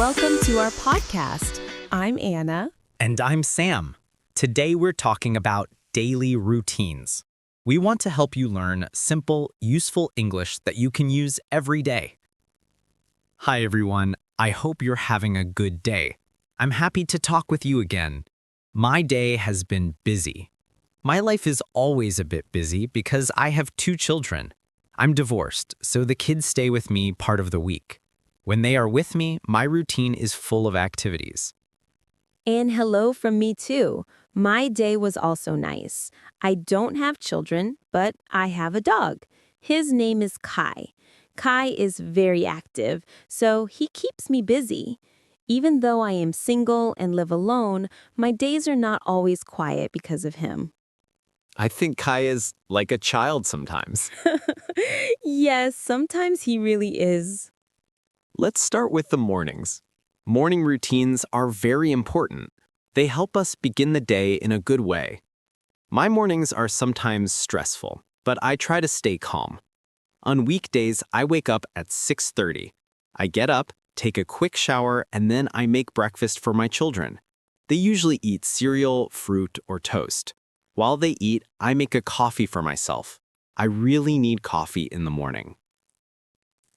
Welcome to our podcast. I'm Anna. And I'm Sam. Today we're talking about daily routines. We want to help you learn simple, useful English that you can use every day. Hi everyone, I hope you're having a good day. I'm happy to talk with you again. My day has been busy. My life is always a bit busy because I have 2 children. I'm divorced, so the kids stay with me part of the week. When they are with me, my routine is full of activities. And hello from me too. My day was also nice. I don't have children, but I have a dog. His name is Kai. Kai is very active, so he keeps me busy. Even though I am single and live alone, my days are not always quiet because of him. I think Kai is like a child sometimes. Yes, sometimes he really is. Let's start with the mornings. Morning routines are very important. They help us begin the day in a good way. My mornings are sometimes stressful, but I try to stay calm. On weekdays, I wake up at 6:30. I get up, take a quick shower, and then I make breakfast for my children. They usually eat cereal, fruit, or toast. While they eat, I make a coffee for myself. I really need coffee in the morning.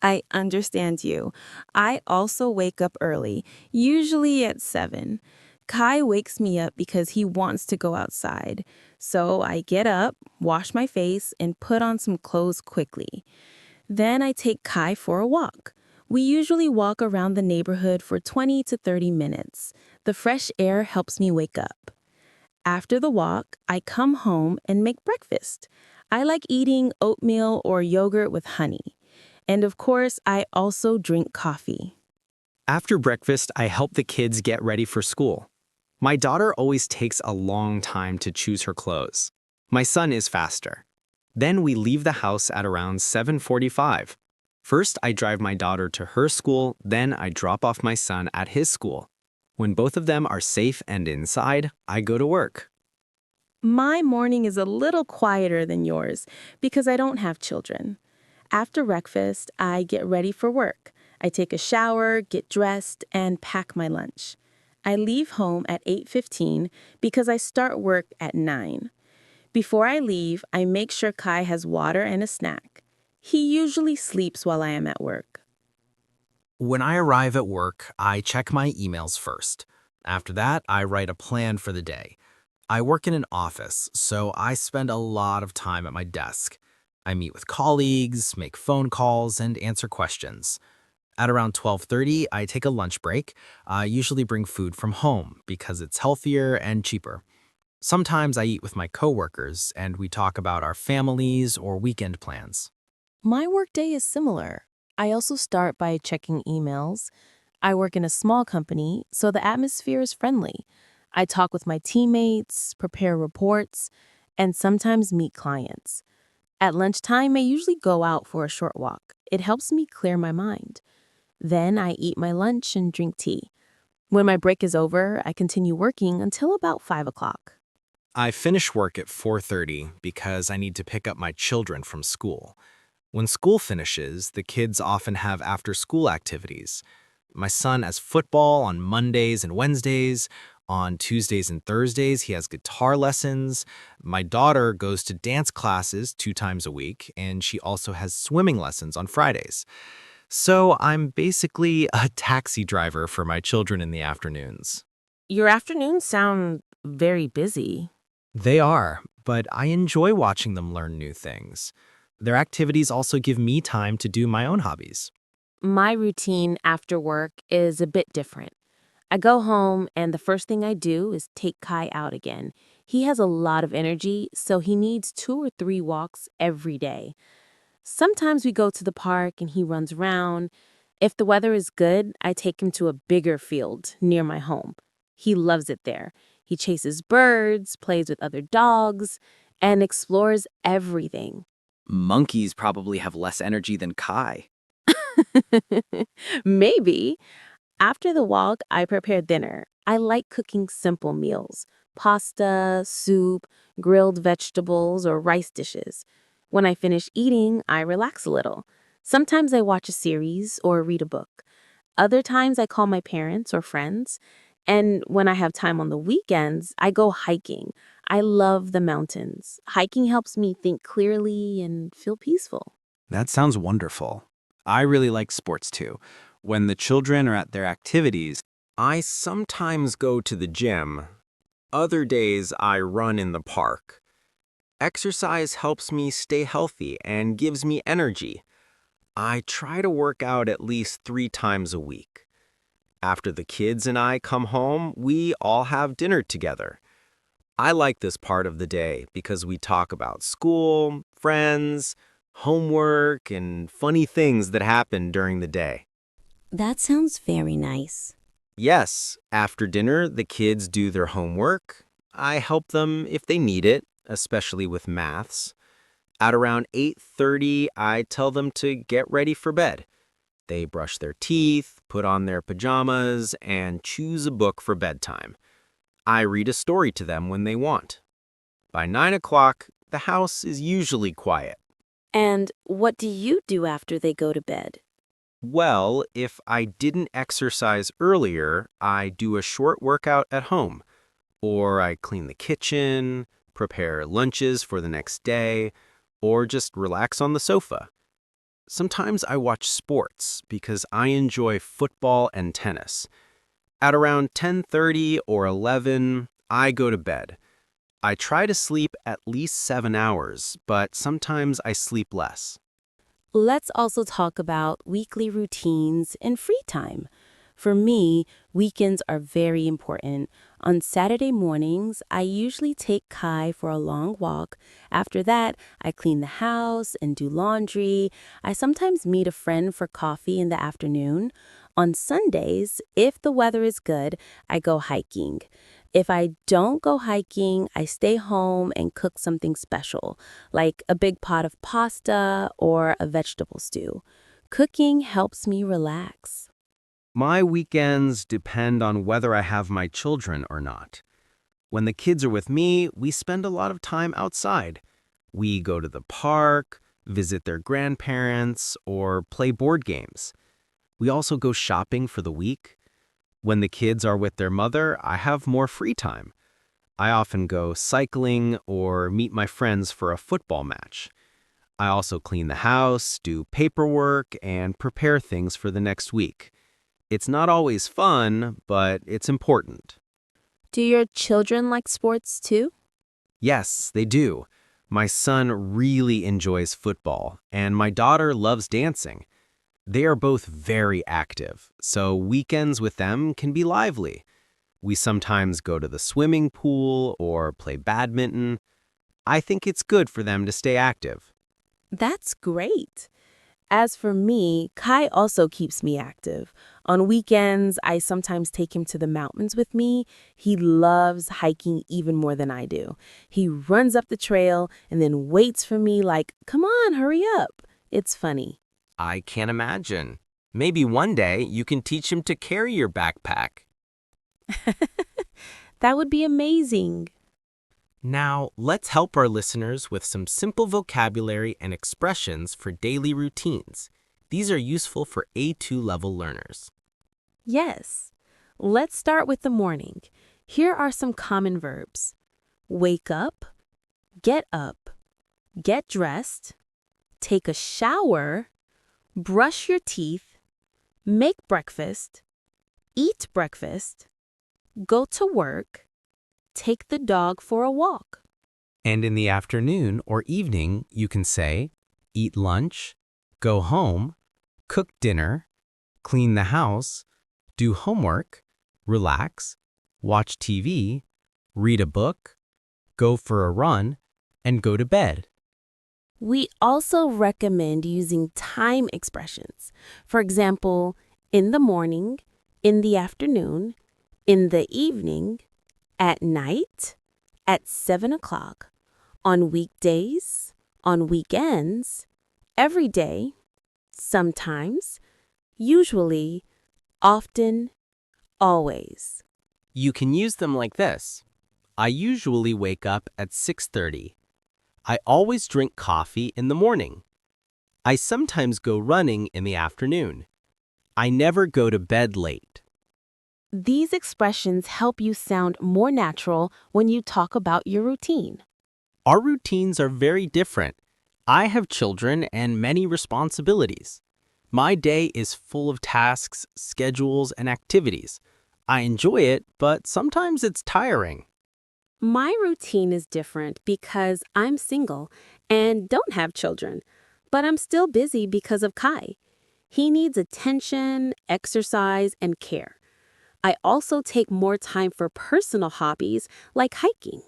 I understand you. I also wake up early, usually at 7. Kai wakes me up because he wants to go outside. So I get up, wash my face, and put on some clothes quickly. Then I take Kai for a walk. We usually walk around the neighborhood for 20 to 30 minutes. The fresh air helps me wake up. After the walk, I come home and make breakfast. I like eating oatmeal or yogurt with honey. And of course, I also drink coffee. After breakfast, I help the kids get ready for school. My daughter always takes a long time to choose her clothes. My son is faster. Then we leave the house at around 7:45. First, I drive my daughter to her school, then I drop off my son at his school. When both of them are safe and inside, I go to work. My morning is a little quieter than yours because I don't have children. After breakfast, I get ready for work. I take a shower, get dressed, and pack my lunch. I leave home at 8:15 because I start work at 9. Before I leave, I make sure Kai has water and a snack. He usually sleeps while I am at work. When I arrive at work, I check my emails first. After that, I write a plan for the day. I work in an office, so I spend a lot of time at my desk. I meet with colleagues, make phone calls, and answer questions. At around 12:30, I take a lunch break. I usually bring food from home because it's healthier and cheaper. Sometimes I eat with my coworkers, and we talk about our families or weekend plans. My workday is similar. I also start by checking emails. I work in a small company, so the atmosphere is friendly. I talk with my teammates, prepare reports, and sometimes meet clients. At lunchtime, I usually go out for a short walk. It helps me clear my mind. Then I eat my lunch and drink tea. When my break is over, I continue working until about 5 o'clock. I finish work at 4:30 because I need to pick up my children from school. When school finishes, the kids often have after-school activities. My son has football on Mondays and Wednesdays. On Tuesdays and Thursdays, he has guitar lessons. My daughter goes to dance classes 2 times a week, and she also has swimming lessons on Fridays. So I'm basically a taxi driver for my children in the afternoons. Your afternoons sound very busy. They are, but I enjoy watching them learn new things. Their activities also give me time to do my own hobbies. My routine after work is a bit different. I go home and the first thing I do is take Kai out again. He has a lot of energy, so he needs 2 or 3 walks every day. Sometimes we go to the park and he runs around. If the weather is good, I take him to a bigger field near my home. He loves it there. He chases birds, plays with other dogs, and explores everything. Monkeys probably have less energy than Kai. Maybe. After the walk, I prepare dinner. I like cooking simple meals: pasta, soup, grilled vegetables, or rice dishes. When I finish eating, I relax a little. Sometimes I watch a series or read a book. Other times I call my parents or friends. And when I have time on the weekends, I go hiking. I love the mountains. Hiking helps me think clearly and feel peaceful. That sounds wonderful. I really like sports too. When the children are at their activities, I sometimes go to the gym. Other days I run in the park. Exercise helps me stay healthy and gives me energy. I try to work out at least 3 times a week. After the kids and I come home, we all have dinner together. I like this part of the day because we talk about school, friends, homework, and funny things that happen during the day. That sounds very nice. Yes, after dinner, the kids do their homework. I help them if they need it, especially with maths. At around 8:30, I tell them to get ready for bed. They brush their teeth, put on their pajamas, and choose a book for bedtime. I read a story to them when they want. By 9 o'clock, the house is usually quiet. And what do you do after they go to bed? Well, if I didn't exercise earlier, I do a short workout at home. Or I clean the kitchen, prepare lunches for the next day, or just relax on the sofa. Sometimes I watch sports because I enjoy football and tennis. At around 10:30 or 11, I go to bed. I try to sleep at least 7 hours, but sometimes I sleep less. Let's also talk about weekly routines and free time. For me, weekends are very important. On Saturday mornings, I usually take Kai for a long walk. After that, I clean the house and do laundry. I sometimes meet a friend for coffee in the afternoon. On Sundays, if the weather is good, I go hiking. If I don't go hiking, I stay home and cook something special, like a big pot of pasta or a vegetable stew. Cooking helps me relax. My weekends depend on whether I have my children or not. When the kids are with me, we spend a lot of time outside. We go to the park, visit their grandparents, or play board games. We also go shopping for the week. When the kids are with their mother, I have more free time. I often go cycling or meet my friends for a football match. I also clean the house, do paperwork, and prepare things for the next week. It's not always fun, but it's important. Do your children like sports too? Yes, they do. My son really enjoys football, and my daughter loves dancing. They are both very active, so weekends with them can be lively. We sometimes go to the swimming pool or play badminton. I think it's good for them to stay active. That's great. As for me, Kai also keeps me active. On weekends, I sometimes take him to the mountains with me. He loves hiking even more than I do. He runs up the trail and then waits for me like, come on, hurry up. It's funny. I can't imagine. Maybe one day you can teach him to carry your backpack. That would be amazing. Now, let's help our listeners with some simple vocabulary and expressions for daily routines. These are useful for A2 level learners. Yes. Let's start with the morning. Here are some common verbs. Wake up, get dressed, take a shower, brush your teeth, make breakfast, eat breakfast, go to work, take the dog for a walk. And in the afternoon or evening, you can say, eat lunch, go home, cook dinner, clean the house, do homework, relax, watch TV, read a book, go for a run, and go to bed. We also recommend using time expressions. For example, in the morning, in the afternoon, in the evening, at night, at 7 o'clock, on weekdays, on weekends, every day, sometimes, usually, often, always. You can use them like this. I usually wake up at 6:30. I always drink coffee in the morning. I sometimes go running in the afternoon. I never go to bed late. These expressions help you sound more natural when you talk about your routine. Our routines are very different. I have children and many responsibilities. My day is full of tasks, schedules, and activities. I enjoy it, but sometimes it's tiring. My routine is different because I'm single and don't have children, but I'm still busy because of Kai. He needs attention, exercise, and care. I also take more time for personal hobbies like hiking.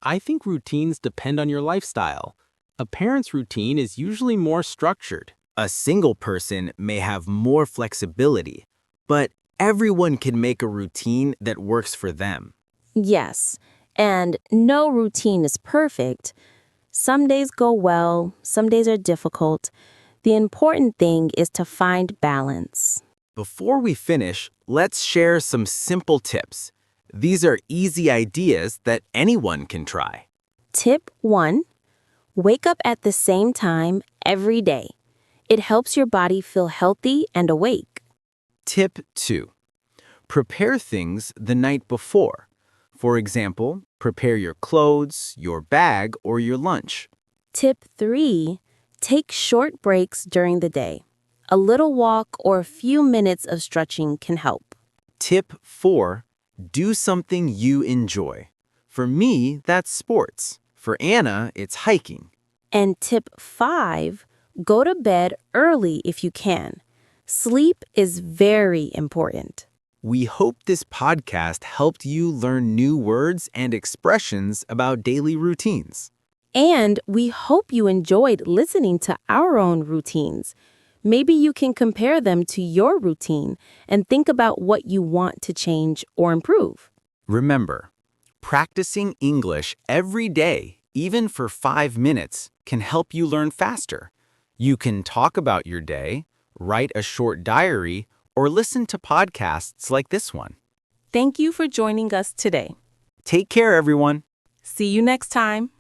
I think routines depend on your lifestyle. A parent's routine is usually more structured. A single person may have more flexibility, but everyone can make a routine that works for them. Yes, and no routine is perfect. Some days go well, some days are difficult. The important thing is to find balance. Before we finish, let's share some simple tips. These are easy ideas that anyone can try. Tip 1. Wake up at the same time every day. It helps your body feel healthy and awake. Tip 2. Prepare things the night before. For example, prepare your clothes, your bag, or your lunch. Tip 3. Take short breaks during the day. A little walk or a few minutes of stretching can help. Tip 4. Do something you enjoy. For me, that's sports. For Anna, it's hiking. And tip 5. Go to bed early if you can. Sleep is very important. We hope this podcast helped you learn new words and expressions about daily routines. And we hope you enjoyed listening to our own routines. Maybe you can compare them to your routine and think about what you want to change or improve. Remember, practicing English every day, even for 5 minutes, can help you learn faster. You can talk about your day, write a short diary, or listen to podcasts like this one. Thank you for joining us today. Take care, everyone. See you next time.